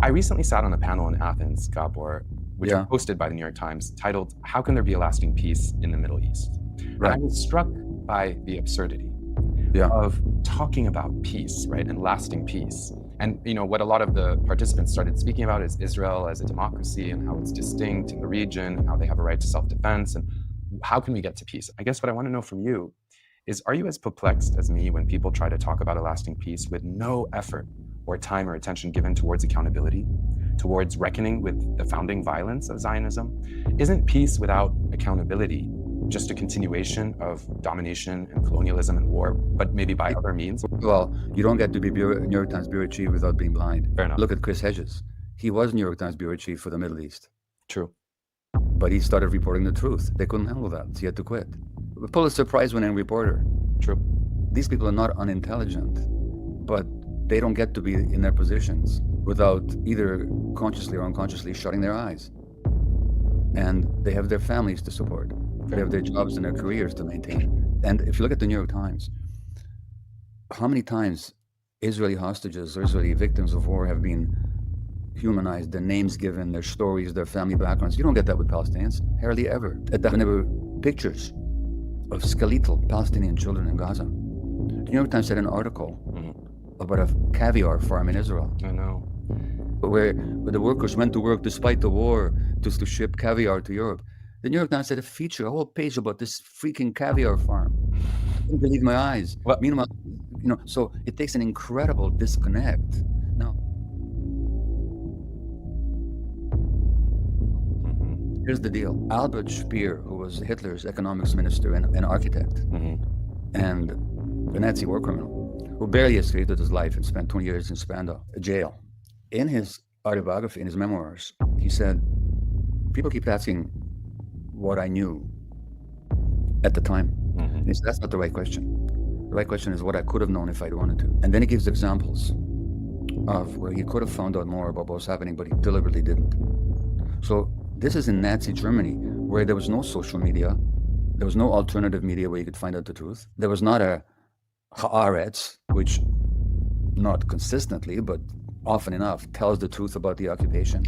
I recently sat on a panel in Athens, Gabor, which was Yeah, hosted by the New York Times, titled "How Can There Be a Lasting Peace in the Middle East?" And I right. was struck by the absurdity Yeah. of talking about peace, right, and lasting peace. And what a lot of the participants started speaking about is Israel as a democracy and how it's distinct in the region and how they have a right to self-defense and how can we get to peace. I guess what I want to know from you is, are you as perplexed as me when people try to talk about a lasting peace with no effort or time or attention given towards accountability, towards reckoning with the founding violence of Zionism? Isn't peace without accountability just a continuation of domination and colonialism and war, but maybe by other means? Well, you don't get to be New York Times bureau chief without being blind. Fair enough. Look at Chris Hedges. He was New York Times bureau chief for the Middle East, True. but he started reporting the truth. They couldn't handle that, so he had to quit. A Pulitzer Prize-winning reporter. True. These people are not unintelligent, but they don't get to be in their positions without either consciously or unconsciously shutting their eyes. And they have their families to support. They have their jobs and their careers to maintain. And if you look at the New York Times, how many times Israeli hostages or Israeli victims of war have been humanized, their names given, their stories, their family backgrounds? You don't get that with Palestinians, hardly ever. There were pictures of skeletal Palestinian children in Gaza. The New York Times had an article about a caviar farm in Israel. I know. Where the workers went to work despite the war to ship caviar to Europe. The New York Times had a feature, a whole page about this freaking caviar farm. I couldn't believe my eyes. Well, Meanwhile, so it takes an incredible disconnect. Now, here's the deal. Albert Speer, who was Hitler's economics minister and architect, and a Nazi war criminal, who barely escaped with his life and spent 20 years in Spandau, jail. In his autobiography, in his memoirs, he said, people keep asking what I knew at the time. And he said, that's not the right question. The right question is what I could have known if I'd wanted to. And then he gives examples of where he could have found out more about what was happening, but he deliberately didn't. So this is in Nazi Germany, where there was no social media. There was no alternative media where you could find out the truth. There was not a Haaretz, which not consistently, but often enough tells the truth about the occupation.